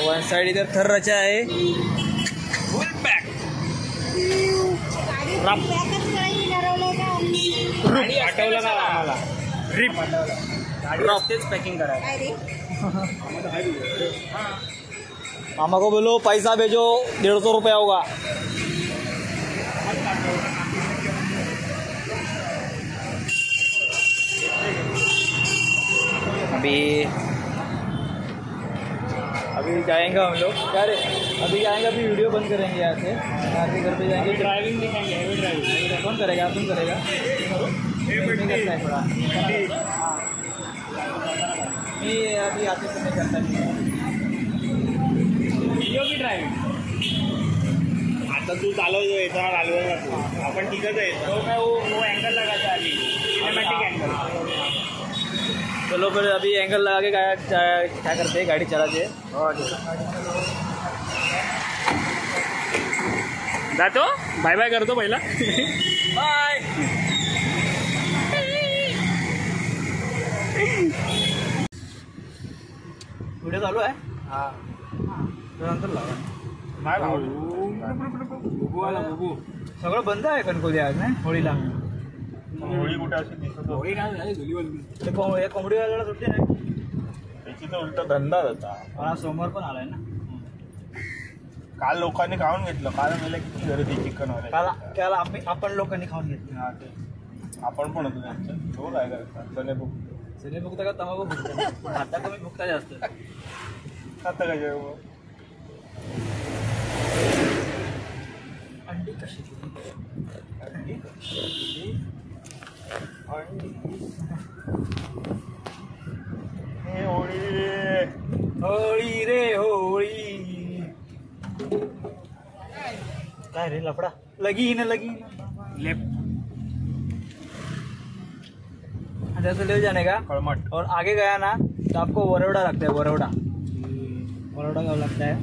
वन साइड इधर थर रचा है फुल पैक आठवलं का आम्हाला ड्रिप रस्तेच पॅकिंग करायला. मामा को बोलो पैसा भेजो 150 रुपया होगा. अभी जाएंगे हम लोग. क्या रे? अभी जाएंगे, अभी वीडियो बंद करेंगे यहाँ से. यहाँ के घर पे जाएंगे. ड्राइविंग दिखाएंगे, हेवी ड्राइविंग. कौन करेगा? तुम करेगा? करता है थोड़ा. मैं अभी आते समय करता नहीं. व्हिडिओ की ड्रायव्हिंग. आता तू चालवतो याचा चालवायला तू आपण ठीकच आहे. तो काय वो एंगल लगाता अभी सिनेमॅटिक एंगल. चलो फिर अभी एंगल लगा के क्या करते हैं, गाड़ी चलाते हैं. जातो बाय बाय करतो पहिला. बाय. व्हिडिओ चालू आहे. हा नंतर लावा. नाही बुबू आला बुबू. सगळं बंद आहे कणकोली आज नाही होळीला. होळी कुठे अशी दिसत होळी नाही ते कोंबडी वाजायला सुट्टी नाही. त्याची तर उलटा धंदा होता. हा सोमवार पण आलाय ना. काल लोकांनी खाऊन घेतलं. काल मला किती गर्दी चिकन वाले. त्याला आपण लोकांनी खाऊन घेतलं. आपण पण होतो त्यांचं. तो काय करायचा सने बुक सगळे भुकता का तमाबा भुकता. आता कमी भुकता जास्त. खाता काय जेव्हा अंडी कशी होळी होळी रे होळी. काय रे लफड़ा लगीन लेफ्ट जैसे ले जाने का. कळमट. और आगे गया ना तो आपको वरोड़ा लगता है. वरोड़ा का लगता है.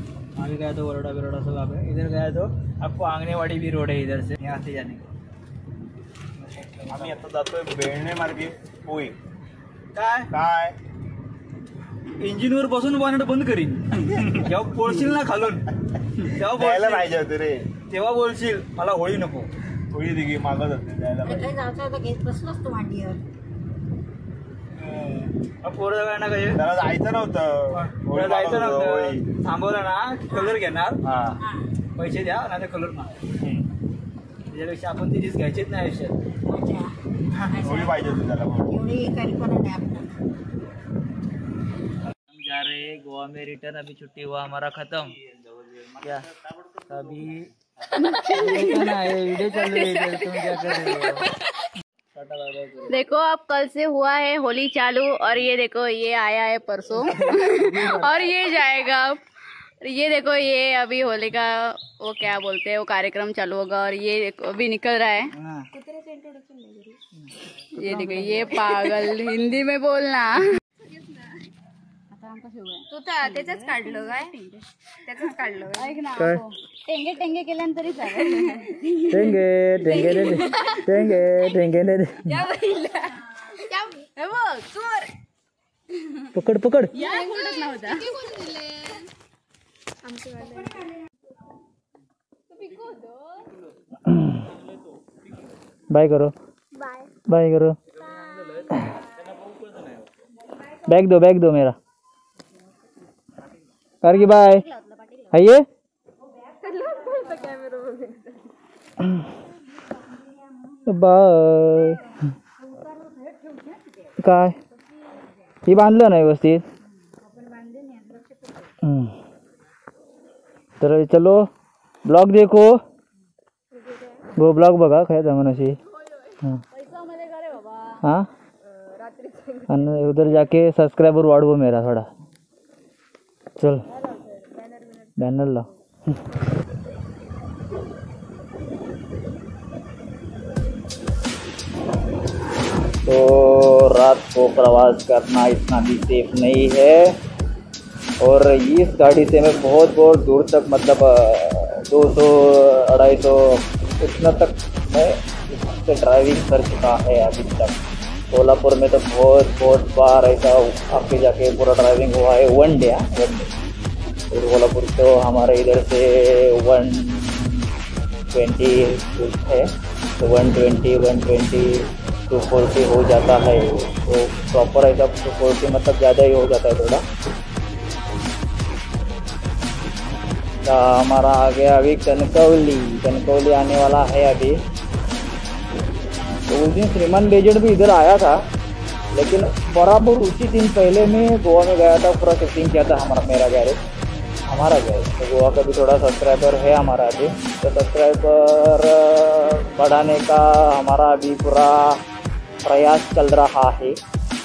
आगे गया तो वरोड़ा बिरोड़ा सब आप है. इधर गया तो आपको आंगनेवाड़ी भी रोड है इधर से यहाँ से जाने का. आम्ही आता जातोय बेळणे मार्गे. होय काय इंजिनवर बसून बॉनेट बंद करीन. जेव्हा बोलशील ना खालून तेव्हा द्यायला बोलशील. पाहिजे होते रे. तेव्हा बोलशील मला होळी नको. होळी दिगी मागत होते द्यायला पाहिजे. काही जायचं होतं घेत बसलोच तू मांडीवर. पोरं ना काही त्याला जायचं नव्हतं. होळी जायचं मागत होतं, होळी. नव्हतं. थांबवलं ना कलर घेणार. हा पैसे द्या नाही तर कलर मागा. त्याच्यापेक्षा आपण ती रिस्क घ्यायचीच नाही आयुष्यात. होळी पाहिजे होती त्याला. एवढी कल्पना नाही आपल्याला. हम जा रहे हैं गोवा में रिटर्न. अभी छुट्टी हुआ हमारा खत्म. क्या अभी वीडियो चल रही है. तुम क्या कर रहे हो? देखो अब कल से हुआ है होली चालू और ये देखो ये आया है परसों और ये जाएगा अब. ये देखो ये अभी होली का वो क्या बोलते हैं वो कार्यक्रम चालू होगा और ये देखो अभी निकल रहा है. ये देखो ये पागल हिंदी में बोलना. तू तर त्याच काढलं काय. त्याच काढलं ऐक ना. टेंगे टेंगे केल्यानंतरी चालेल. टेंगे टेंगे रे टेंगे टेंगे रे. या बाईला या बघ चोर. पकड पकड. या कुठंच नव्हता. बाय करो. बाय करो. बैग दो मेरा. कर की बाय है ये. बाय. काय हे बांधलं ना व्यवस्थित. तर चलो ब्लॉग देखो. गो ब्लॉग बघा काय जमान अशी. हाँ आणि उधर जाके सब्सक्राइबर वाढवो मेरा थोड़ा. चल बैनर लाओ. तो रात को प्रवास करना इतना भी सेफ नहीं है। और इस गाड़ी से मैं बहुत बहुत दूर तक मतलब 200-250 इतना तक मैं इससे ड्राइविंग कर चुका है अभी तक। कोल्हापुर में तो बहुत बहुत बार ऐसा आके जाके पूरा ड्राइविंग हुआ है, वन डे। तो कोल्हापुर तो हमारे इधर से 120 है, तो 120 240 हो जाता है। तो प्रॉपर ऐसा 240 मतलब ज़्यादा ही हो जाता है थोड़ा। तो हमारा आ गया अभी कनकौली आने वाला है अभी। तो उस दिन श्रीमान लेजेंड भी इधर आया था, लेकिन बराबर उसी दिन पहले मैं गोवा में गया था, पूरा शिफ्टिंग किया था हमारा गैरेज। तो गोवा का भी थोड़ा सब्सक्राइबर है हमारा अभी, तो सब्सक्राइबर बढ़ाने का हमारा अभी पूरा प्रयास चल रहा है।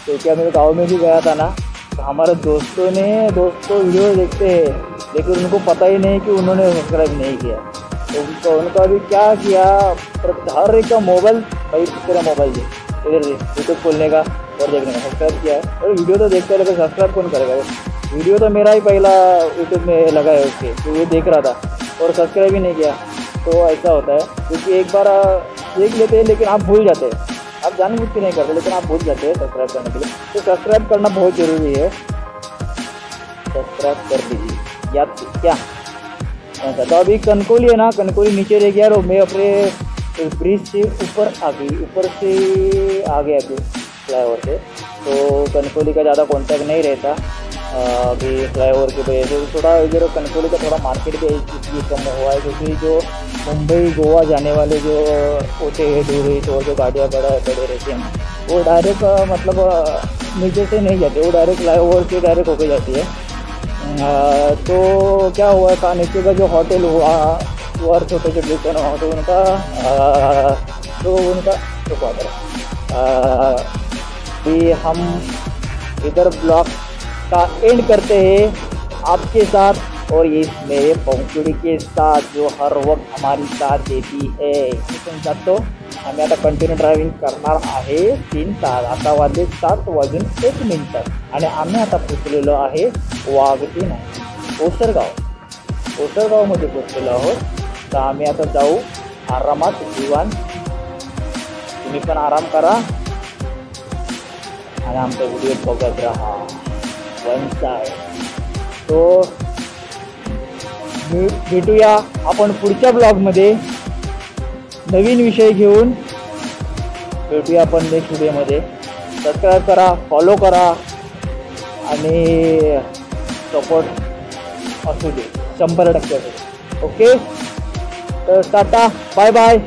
क्योंकि मैं गाँव में भी गया था ना, तो हमारे दोस्तों वीडियो देखते हैं, लेकिन उनको पता ही नहीं कि उन्होंने सब्सक्राइब नहीं किया। तो उनका भी क्या किया, हर एक का मोबाइल, भाई तेरा मोबाइल दे, इधर यूट्यूब खोलने का और देखने का, सब्सक्राइब किया है। और वीडियो तो देखते हैं, लेकिन सब्सक्राइब कौन करेगा? वीडियो तो मेरा ही पहला यूट्यूब में लगा है उसके, तो वो देख रहा था और सब्सक्राइब ही नहीं किया। तो ऐसा होता है, क्योंकि एक बार देख लेते हैं लेकिन आप भूल जाते हैं। आप जानबूझ के नहीं करते, लेकिन आप भूल जाते हैं सब्सक्राइब करने के लिए। तो सब्सक्राइब करना बहुत ज़रूरी है, सब्सक्राइब कर लीजिए याद से क्या। तो अभी कनकौली है ना, कनकौली नीचे रह गया और मैं अपने ब्रिज से ऊपर आ गया अभी फ्लाईओवर से। तो कनकौली का ज़्यादा कांटेक्ट नहीं रहता अभी फ्लाईओवर की वजह से। थोड़ा इधर कनकौली का थोड़ा मार्केट भी इसलिए कम हुआ है, क्योंकि जो मुंबई गोवा जाने वाले जो होते हैं टूरिस्ट और जो गाड़ियाँ बड़े रहते हैं, वो डायरेक्ट मतलब नीचे से नहीं जाते, वो डायरेक्ट फ्लाईओवर से डायरेक्ट होके जाती है। तो क्या हुआ था, नीचे का जो होटल हुआ और छोटे छोटे दुकान हुआ, तो उनका कि हम इधर ब्लॉग का एंड करते हैं आपके साथ, और ये मेरे पंखुड़ी के साथ जो हर वक्त हमारी साथ देती है। तो आम्ही आता कंटिन्यू ड्रायव्हिंग करणार आहे 3 तास। आता वाजले 7:01 आणि आम्ही आता पोचलेलो आहे वाघती नाही ओसरगावमध्ये पोचलेलो आहोत। तर आम्ही आता जाऊ आरामात जीवन, तुम्ही पण आराम करा आणि आमचा व्हिडिओ बघत राहा वन साइड। तो भेटूया आपण पुढच्या ब्लॉगमध्ये नवीन विषय घेऊन, भेटूया आपण नेक्स्ट व्हिडिओमध्ये। सबस्क्राईब करा, फॉलो करा आणि सपोर्ट असू दे 100%। ओके, तर टाटा, बाय बाय।